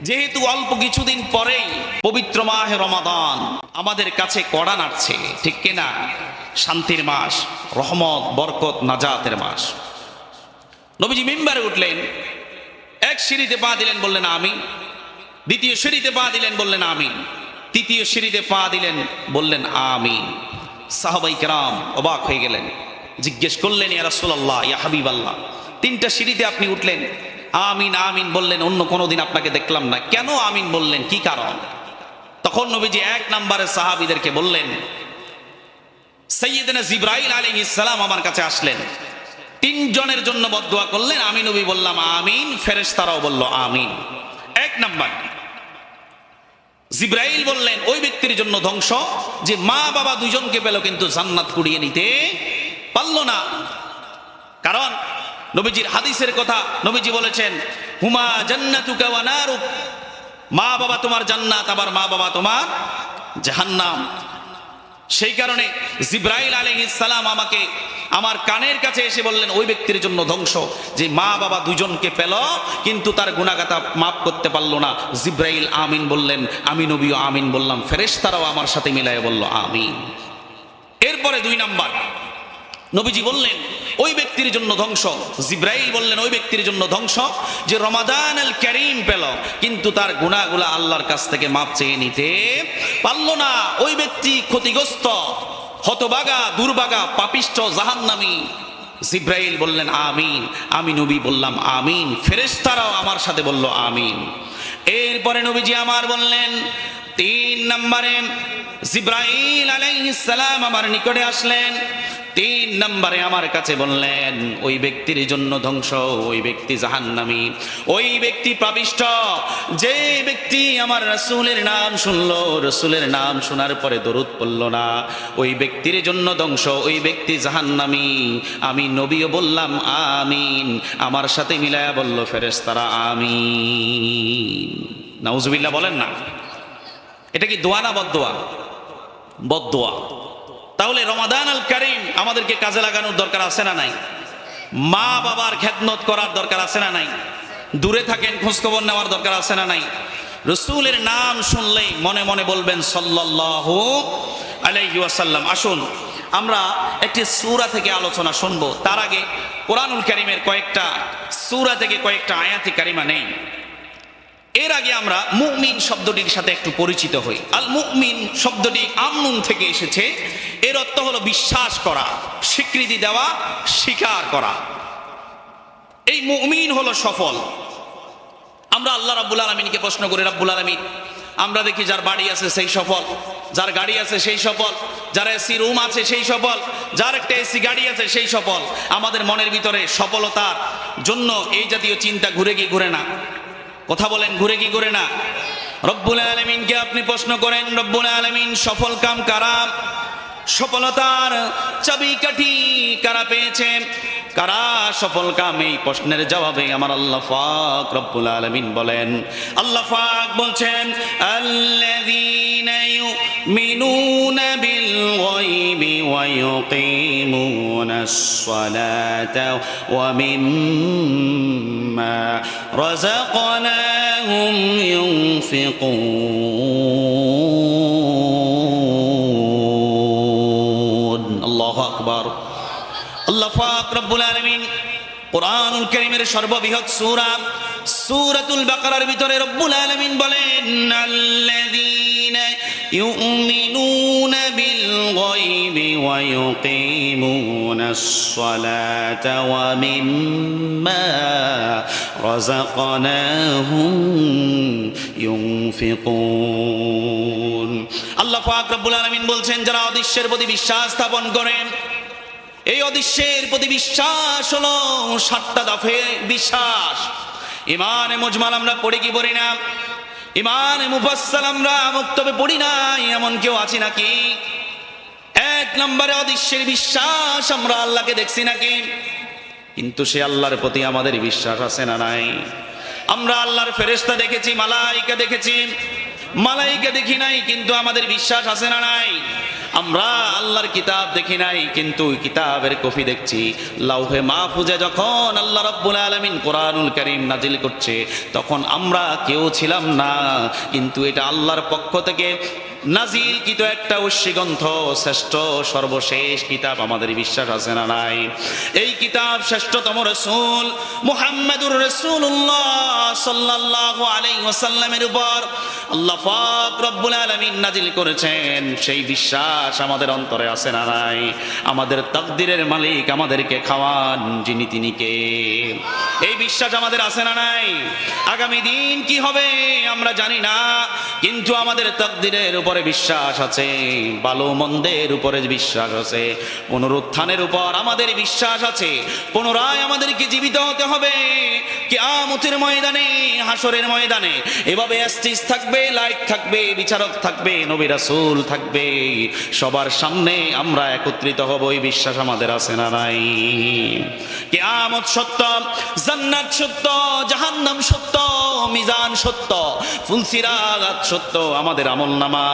যেহেতু অল্প কিছুদিন পরেই পবিত্র মাহে রমাদান আমাদের কাছে কড়া নাড়ছে, ঠিক কিনা? শান্তির মাস, রহমত, বরকত, নাজাতের মাস। নবীজি মিম্বারে উঠলেন, এক সিঁড়িতে পা দিলেন, বললেন আমিন। দ্বিতীয় সিঁড়িতে পা দিলেন, বললেন আমিন। তৃতীয় সিঁড়িতে পা দিলেন, বললেন আমিন। সাহাবাই কেরাম অবাক হয়ে গেলেন, জিজ্ঞেস করলেন, ইয়া রাসূলুল্লাহ, ইয়া হাবিবাল্লাহ, তিনটা সিঁড়িতে আপনি উঠলেন, আমিন আমিন বললেন, অন্য কোনোদিন আপনাকে দেখলাম না, কেন আমিন বললেন, কি কারণ? তখন নবীজি এক নম্বরে সাহাবীদেরকে বললেন, সাইয়্যিদনা জিবরাইল আলাইহিস সালাম আমার কাছে আসলেন, তিনজনের জন্য বদদুয়া করলেন, আমি নবী বললাম আমিন, ফেরেশতারাও বলল আমিন। এক নাম্বার, জিবরাইল বললেন ওই ব্যক্তির জন্য ধ্বংস যে মা বাবা দুইজনকে পেল কিন্তু জান্নাত কুড়িয়ে নিতে পারল না। কারণ নবীজির হাদিসের কথা, নবীজি বলেছেন, হুমা জান্নাতুকা ওয়া নারুক, মা বাবা তোমার জান্নাত, আবার মা বাবা তোমার জাহান্নাম। সেই কারণে জিবরাইল আলাইহিস সালাম আমাকে আমার কানের কাছে এসে বললেন ওই ব্যক্তির জন্য ধ্বংস যে মা বাবা দুজনকে পেল কিন্তু তার গুনাহগাতা মাফ করতে পারলো না। জিবরাইল আমিন বললেন, আমি নবীও আমিন বললাম, ফেরেশতারাও আমার সাথে মিলায়ে বলল আমিন। এরপরে দুই নাম্বার, নবীজি বললেন ওই ব্যক্তির জন্য ধ্বংস, জিবরাইল বললেন ওই ব্যক্তির জন্য ধ্বংস যে রমাদান আল কারীম পেল কিন্তু তার গুনাহগুলো আল্লাহর কাছ থেকে মাপ চেয়ে নিতে পারল না। ওই ব্যক্তি ক্ষতিগ্রস্ত, হতভাগা, দুর্ভাগা, পাপিষ্ঠ, জাহান্নামী। জিবরাইল বললেন আমিন, আমি নবী বললাম আমিন, ফেরেশতারাও আমার সাথে বলল আমিন। এরপরে নবীজি আমার বললেন, তিন নম্বরে জিবরাইল আলাইহিস সালাম আমার নিকটে আসলেন, তিন নম্বরে আমার কাছে বললেন ওই ব্যক্তির জন্য ধ্বংস, ওই ব্যক্তি জাহান্নামী, ওই ব্যক্তি পাপিষ্ঠ যে ব্যক্তি আমার রাসূলের নাম শুনলো, রাসূলের নাম শোনার পরে দরুদ পড়ল না, ওই ব্যক্তির জন্য ধ্বংস, ওই ব্যক্তি জাহান্নামী। আমি নবীও বললাম আমিন, আমার সাথে মিলায়া বলল ফেরেশতারা আমিন। নাউজুবিল্লাহ বলেন না। এটা কি দোয়া না বদদোয়া? বদদোয়া। তাহলে রমাদান আল কারীম আমাদেরকে কাজে লাগানোর দরকার আছে না নাই? মা বাবার খেদমত করার দরকার আছে না নাই? দূরে থাকেন, খোঁজখবর নেওয়ার দরকার আছে না নাই? রাসূলের নাম শুনলেই মনে মনে বলবেন সাল্লাল্লাহু আলাইহি ওয়াসাল্লাম। আসুন আমরা একটি সূরা থেকে আলোচনা শুনবো। তার আগে কোরআনুল কারীমের কয়েকটা সূরা থেকে কয়েকটা আয়াতে কারিমা নেই। এর আগে আমরা মুমিন শব্দটির সাথে একটু পরিচিত হই। আল মুমিন শব্দটি আমনুন থেকে এসেছে। এর অর্থ হলো বিশ্বাস করা, স্বীকৃতি দেওয়া, স্বীকার করা। এই মুমিন হলো সফল। আমরা আল্লাহ রাব্বুল আলামিনকে প্রশ্ন করি, রাব্বুল আলামিন, আমরা দেখি যার বাড়ি আছে সেই সফল, যার গাড়ি আছে সেই সফল, যার এসি রুম আছে সেই সফল, যার একটা এসি গাড়ি আছে সেই সফল। আমাদের মনের ভিতরে সফলতার জন্য এই জাতীয় চিন্তা ঘুরে কি ঘুরে না? কথা বলেন, ঘুরে কি ঘুরে না? রব্বুল আলামিনকে আপনি প্রশ্ন করেন, রব্বুল আলামিন সফল কাম কারা, সফলতার চাবিকাঠি কারা পেয়েছে, কারা সফল কাম? এই প্রশ্নের জবাবে আমার আল্লাহ পাক রব্বুল আলামিন বলেন, আল্লাহ পাক বলছেন, আল্লাযীনা ইউমিনুনা বিল গায়বি ওয়া ইউকিমুনাস সালাতা ওয়া মিম্মা রাযাকনাহুম ইউনফিকুন। আল্লাহু আকবার। আল্লাহ পাক রব্বুল আলামিন কোরআনুল কারীমের সর্ববৃহৎ সূরা সূরাতুল বাকারার ভিতরে রব্বুল আলামিন বলেন, আল্লাযীনা ইউমিনুনা বিল গায়বি ওয়া ইউকিমুনাস সালাতা ওয়া মিম্মা রাযাকনাহুম ইউনফিকুন। আল্লাহ পাক রব্বুল আলামিন বলছেন, যারা অদৃশ্যের প্রতি বিশ্বাস স্থাপন করেন, এই অদৃশ্যের প্রতি বিশ্বাস হলো 7টা দফে বিশ্বাস। ইমানে মুজমাল আমরা পড়ি কি পড়ি না? ইমানে মুফাসসাল আমরা মুক্তবে পড়ি না, এমন কেউ আছে নাকি? এক নম্বরে অদৃশ্যের বিশ্বাস, আমরা আল্লাহকে দেখছি নাকি? কিন্তু সে আল্লাহর প্রতি আমাদের বিশ্বাস আছে না নাই? আমরা আল্লাহর ফেরেশতা দেখেছি, মালাইকা দেখেছি, মালাইকা দেখি নাই, কিন্তু আমাদের বিশ্বাস আছে না নাই? আমরা আল্লাহর কিতাব দেখি নাই, কিন্তু কিতাবের কপি দেখছি। লাউহে মাহফুজে যখন আল্লাহ রাব্বুল আলামিন কোরআনুল কারীম নাজিল করছে, তখন আমরা কেউ ছিলাম না, কিন্তু এটা আল্লাহর পক্ষ থেকে নাজিল কিত একটা ঐশী গ্রন্থ, শ্রেষ্ঠ সর্বশেষ কিতাব। আমাদের বিশ্বাস আছে না নাই? এই কিতাব শ্রেষ্ঠতম রাসূল মুহাম্মদুর রাসূলুল্লাহ সাল্লাল্লাহু আলাইহি ওয়াসাল্লামের উপর আল্লাহ পাক রব্বুল আলামিন নাজিল করেছেন। সেই বিশ্বাস আমাদের অন্তরে আছে না নাই? আমাদের তাকদীরের মালিক আমাদেরকে খাওয়ান যিনি, তিনি কে? এই বিশ্বাস আমাদের আছে না নাই? আগামী দিন কি হবে আমরা জানি না, কিন্তু আমাদের তাকদীরের উপরে বিশ্বাস আছে, ভালো মন্দের উপরে বিশ্বাস আছে, পুনরুত্থানের উপর আমাদের বিশ্বাস আছে। পুনরায় আমাদেরকে জীবিত হতে হবে কিয়ামতের ময়দানে, হাসরের ময়দানে। এভাবে স্টেজ থাকবে, লাইট থাকবে, বিচারক থাকবে, নবী রাসূল থাকবে, সবার সামনে আমরা একত্রিত হব। এই বিশ্বাস আমাদের আছে না নাই? কিয়ামত সত্য, জান্নাত সত্য, জাহান্নাম সত্য, মিজান সত্য, ফুলসিরাত সত্য, আমাদের আমলনামা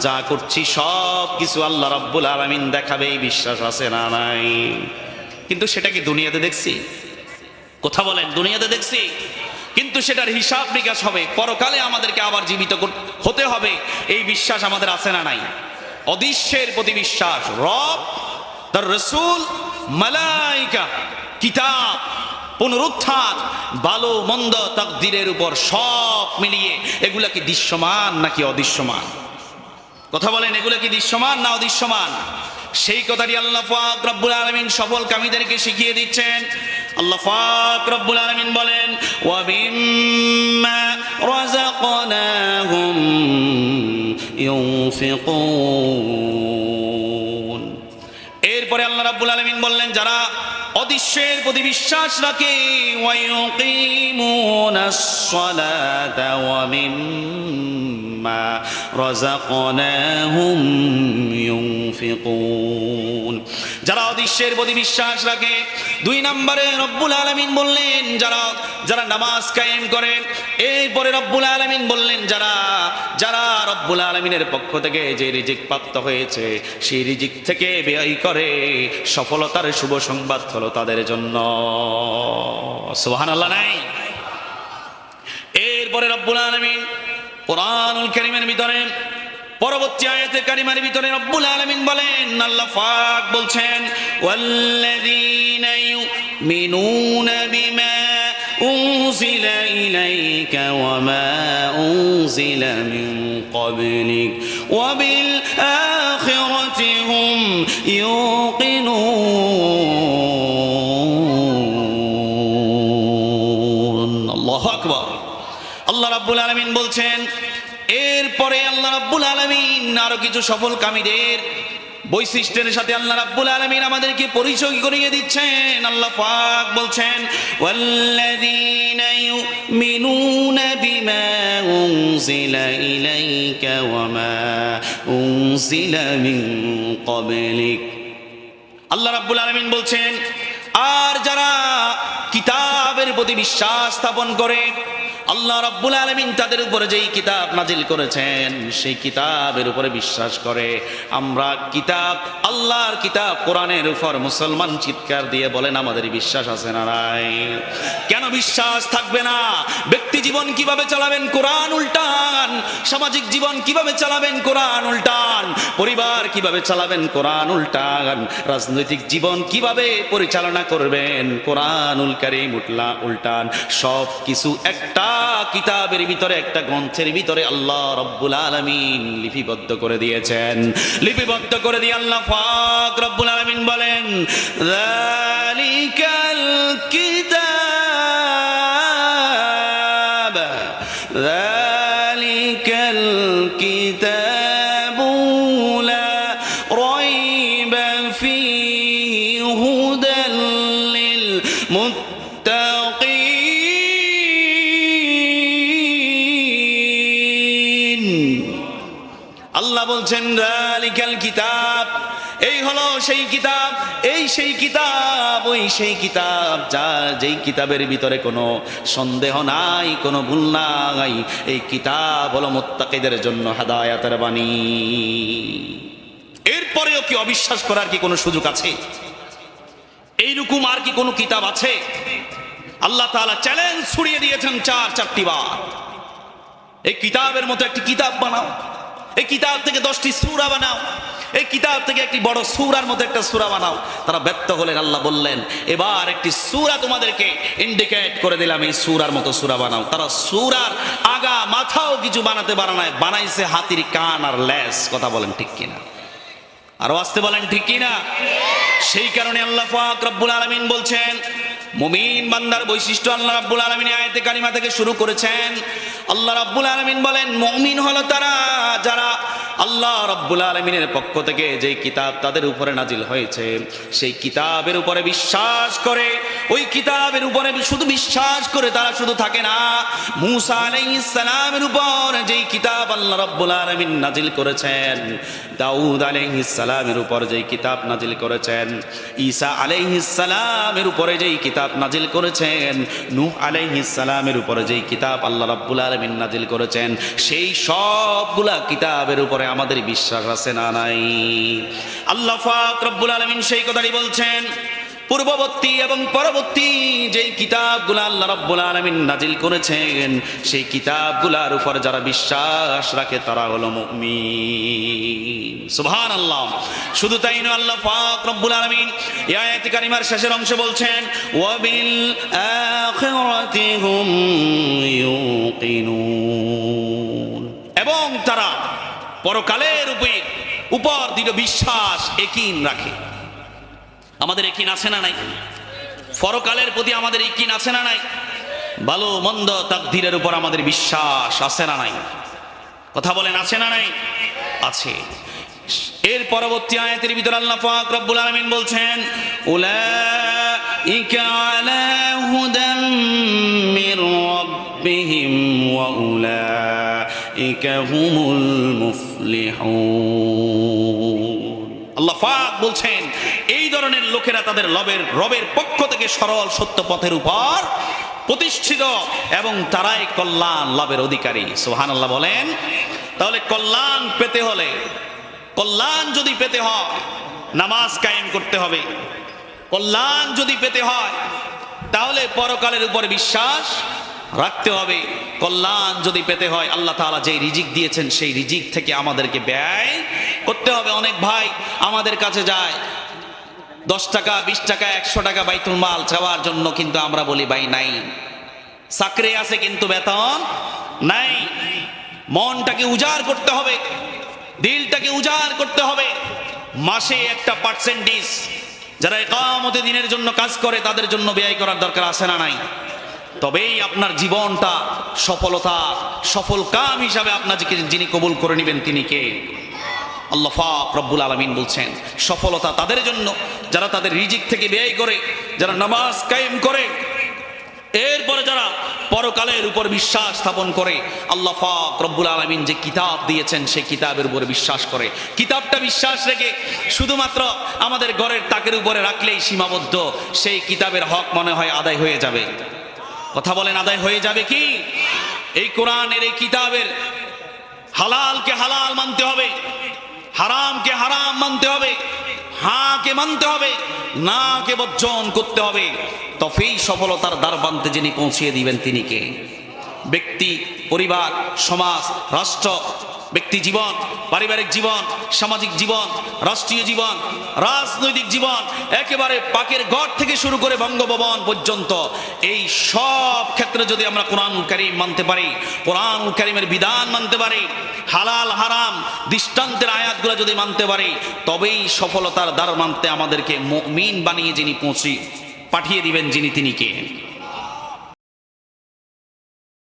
যা করছি সব কিছু আল্লাহ রাব্বুল আলামিন দেখাবে। এই বিশ্বাস আছে না নাই? কিন্তু সেটা কি দুনিয়াতে দেখছি? কথা বলেন, দুনিয়াতে দেখছি, কিন্তু সেটার হিসাব নিকাশ হবে পরকালে, আমাদেরকে আবার জীবিত হতে হবে। এই বিশ্বাস আমাদের আছে না নাই? অদৃশ্যের প্রতি বিশ্বাস, রব, তার রাসূল, মালায়েকা, কিতাব, পুনরুত্থান, ভালো মন্দ, তাকদীরের উপর সব মিলিয়ে এগুলা কি দৃশ্যমান নাকি অদৃশ্যমান? কথা বলেন, এগুলা কি দৃশ্যমান না অদৃশ্যমান? সেই কথাটি আল্লাহ পাক রব্বুল আলামিন সফল কামীদেরকে শিখিয়ে দিচ্ছেন। আল্লাহ পাক রব্বুল আলামিন বলেন, ওয়া মিম্মা রাযাকনাহুম ইউনফিকুন। এরপরে আল্লাহ রাব্বুল আলামিন বললেন, যারা অদৃশ্যের প্রতি বিশ্বাস রাখে, ওয়া ইউকিমুনাস সালাতা ওয়া মিম্মা রাযাকনাহুম ইউনফিকুন। যারা অদৃশ্যের প্রতি বিশ্বাস রাখে, দুই নম্বরে রব্বুল আলামিন বললেন যারা নামাজ কায়েম করে। এরপরে রব্বুল আলামিন বললেন যারা রব্বুল আলামিনের পক্ষ থেকে যে রিজিক প্রাপ্ত হয়েছে, সেই রিজিক থেকে ব্যয় করে। সফলতার শুভ সংবাদ হলো তাদের জন্য। সুবহানাল্লাহ নাই? এরপরে রব্বুল আলামিন কোরআনুল কারীমের ভিতরে পরবর্তী আয়াতে কারিমার ভিতরে রব্বুল আলামিন বলেন, আল্লাহ পাক বলছেন, ওয়াল্লাযীনা ইউমিনুনা বিমা উনজিলা ইলাইকা ওয়া মা উনজিলা মিন ক্বাবলিক ওয়া বিল আখিরাতি হুম ইউকিনুন। আল্লাহু আকবার। আল্লাহ রাব্বুল আলামিন বলছেন, এরপরে আল্লাহ রাব্বুল আলামিন আরো কিছু সফল কামীদের বৈশিষ্ট্যের সাথে আল্লাহ রাব্বুল আলামিন আমাদেরকে পরিচয় করিয়ে দিচ্ছেন। আল্লাহ পাক বলছেন, ওয়াল্লাযীনা ইউমিনুনা বিমা উনজিলা ইলাইকা ওয়া মা উনজিলা মিন ক্বাবলিক। আল্লাহ রাব্বুল আলামিন বলছেন, আর যারা কিতাবের প্রতি বিশ্বাস স্থাপন করে, আল্লাহ রাব্বুল আলামিন তাদের উপরে যেই কিতাব নাজিল করেছেন সেই কিতাবের উপরে বিশ্বাস করে। আমরা কিতাব, আল্লাহর কিতাব কোরআনের উপর মুসলমান চিৎকার দিয়ে বলেন, আমাদের বিশ্বাস আছে না নাই? কেন বিশ্বাস থাকবে না? ব্যক্তি জীবন কিভাবে চালাবেন? কোরআন উল্টান। সামাজিক জীবন কিভাবে চালাবেন? কোরআন উল্টান। পরিবার কিভাবে চালাবেন? কোরআন উল্টান। রাজনৈতিক জীবন কিভাবে পরিচালনা করবেন? কোরআনুল কারীম উল্টান। সব কিছু একটা কিতাবের ভিতরে, একটা গ্রন্থের ভিতরে আল্লাহ রাব্বুল আলামিন লিপিবদ্ধ করে দিয়েছেন। লিপিবদ্ধ করে দিয়ে আল্লাহ পাক রাব্বুল আলামিন বলেন, যালিকাল কিতাব, যালিকাল কিতাবু লা রাইবা ফীহি হুদাল লিল মুত্তাকিন। আল্লাহ বলছেন, যালিকাল কিতাব, এই হলো সেই কিতাব, এই সেই কিতাব, ওই সেই কিতাব, যেই কিতাবের ভিতরে কোনো সন্দেহ নাই, কোনো ভুল নাই। এই কিতাব হলো মুত্তাকিদের জন্য হেদায়েতের বাণী। এরপরেও কি অবিশ্বাস করার কি কোনো সুযোগ আছে? এইরকম আর কি কোনো কিতাব আছে? আল্লাহ তাআলা চ্যালেঞ্জ ছড়িয়ে দিয়েছেন চারটি বার, এই কিতাবের মতো একটি কিতাব বানাও, এই কিতাব থেকে 10টি সূরা বানাও, এই কিতাব থেকে একটি বড় সূরার মতো একটা সূরা বানাও। তারা ব্যর্থ হলেন। আল্লাহ বললেন, এবার একটি সূরা তোমাদেরকে ইন্ডিকেট করে দিলাম, এই সূরার মতো সূরা বানাও। তারা সূরার আগা মাথাও কিছু বানাতে পারে না, বানাইছে হাতির কান আর লেজ। কথা বলেন ঠিক কিনা? আরো আসতে বলেন ঠিক কিনা? সেই কারণে আল্লাহ পাক রব্বুল আলামিন বলছেন, মুমিন বান্দার বৈশিষ্ট্য আল্লাহ রাব্বুল আলামিন আয়াতে কারিমা থেকে শুরু করেছেন। আল্লাহ রাব্বুল আলামিন বলেন, মুমিন হলো তারা যারা আল্লাহ রাব্বুল আলামিনের পক্ষ থেকে যেই কিতাব তাদের উপরে নাজিল হয়েছে সেই কিতাবের উপরে বিশ্বাস করে। ওই কিতাবের উপরে শুধু বিশ্বাস করে তারা শুধু থাকে না, মূসা আলাইহিস সালামের উপর যেই কিতাব আল্লাহ রাব্বুল আলামিন নাজিল করেছেন, দাউদ আলাইহিস সালামের উপর যেই কিতাব নাজিল করেছেন, ঈসা আলাইহিস সালামের উপরে যেই কিতাব নাজিল করেছেন, নূহ আলাইহিস সালামের উপরে যেই কিতাব আল্লাহ রাব্বুল আলামিন নাজিল করেছেন, সেই সবগুলা কিতাবের উপরে আমাদের বিশ্বাস আছে না নাই? আল্লাহ পাক রব্বুল আলামিন সেই কথাই বলছেন, পূর্ববর্তী এবং পরবর্তী যেই কিতাবগুলো আল্লাহ রাব্বুল আলামিন নাজিল করেছেন সেই কিতাবগুলোর উপর যারা বিশ্বাস রাখে তারা হলো মুমিন। সুবহানাল্লাহ। শুধু তাই নয়, আল্লাহ পাক রব্বুল আলামিন এই আয়াতে কারিমার শেষের অংশে বলছেন, ওয়া বিল আখিরাতি হুম ইউকিনুন, এবং তারা পরকালের উপর দৃঢ় বিশ্বাস ইয়াকিন রাখে। আমাদের ইয়াকিন আছে না নাই? পরকালের প্রতি আমাদের ইয়াকিন আছে না নাই? ভালো মন্দ তাকদীরের উপর আমাদের বিশ্বাস আছে না নাই? কথা বলেন, আছে না নাই? আছে। এর পরবর্তী আয়াতের ভিতরে আল্লাহ পাক রব্বুল আলামিন বলছেন, উলাইকা আলা হুদাম মির রাব্বিহিম ওয়া উলাইকা হুমুল মুফলিহুন। আল্লাহ পাক বলছেন, এই ধরনের লোকেরা তাদের রবের পক্ষ থেকে সরল সত্য পথের উপর প্রতিষ্ঠিত এবং তারাই কল্যাণ লাভের অধিকারী। সুবহানাল্লাহ বলেন। তাহলে কল্যাণ পেতে হলে, কল্যাণ যদি পেতে হয় নামাজ কায়েম করতে হবে। কল্যাণ যদি পেতে হয় তাহলে পরকালের উপর বিশ্বাস রাখতে হবে। কল্যাণ যদি পেতে হয় আল্লাহ তাআলা যেই রিজিক দিয়েছেন সেই রিজিক থেকে আমাদেরকে ব্যয় করতে হবে। অনেক ভাই আমাদের কাছে যায় 10 টাকা 20 টাকা 100 টাকা বাইতুল মাল চাওয়ার জন্য, কিন্তু আমরা বলি ভাই নাই, চাকরি আছে কিন্তু বেতন নাই। মনটাকে উজাড় করতে হবে, দিলটাকে উজাড় করতে হবে। মাসে একটা পার্সেন্টেজ যারা ইকামতে দ্বীনের জন্য কাজ করে তাদের জন্য ব্যয় করার দরকার আছে না নাই? তবেই আপনার জীবনটা সফল কাম হিসাবে আপনাকে যিনি কবুল করে নেবেন তিনি কে? আল্লাহ পাক রব্বুল আলামিন বলছেন, সফলতা তাদের জন্য যারা তাদের রিজিক থেকে ব্যয় করে, যারা নামাজ কায়েম করে, এরপরে যারা পরকালের উপর বিশ্বাস স্থাপন করে। আল্লাহ পাক রব্বুল আলামিন যে কিতাব দিয়েছেন সেই কিতাবের উপরে বিশ্বাস করে। কিতাবটা বিশ্বাস রেখে শুধুমাত্র আমাদের ঘরের তাকের উপরে রাখলেই সীমাবদ্ধ, সেই কিতাবের হক মনে হয় আদায় হয়ে যাবে। কথা বলেন, আদায় হয়ে যাবে কি? এই কোরআনের এই কিতাবের হালালকে হালাল মানতে হবে, হারামকে হারাম মানতে হবে, হাকে মানতে হবে, নাকে বর্জন করতে হবে। তবেই সফলতার দ্বারপ্রান্তে যিনি পৌঁছিয়ে দিবেন তিনি কে? ব্যক্তি, পরিবার, সমাজ, রাষ্ট্র, ব্যক্তি জীবন, পারিবারিক জীবন, সামাজিক জীবন, রাষ্ট্রীয় জীবন, রাজনৈতিক জীবন, একেবারে পাকের ঘর থেকে শুরু করে বঙ্গভবন পর্যন্ত এই সব ক্ষেত্রে যদি আমরা কোরআনুল কারীম মানতে পারি, কোরআনুল কারীমের বিধান মানতে পারি, হালাল হারাম দৃষ্টান্তের আয়াতগুলো যদি মানতে পারি, তবেই সফলতার দ্বার মানতে আমাদেরকে মুমিন বানিয়ে যিনি পাঠিয়ে দিবেন যিনি তিনি কে?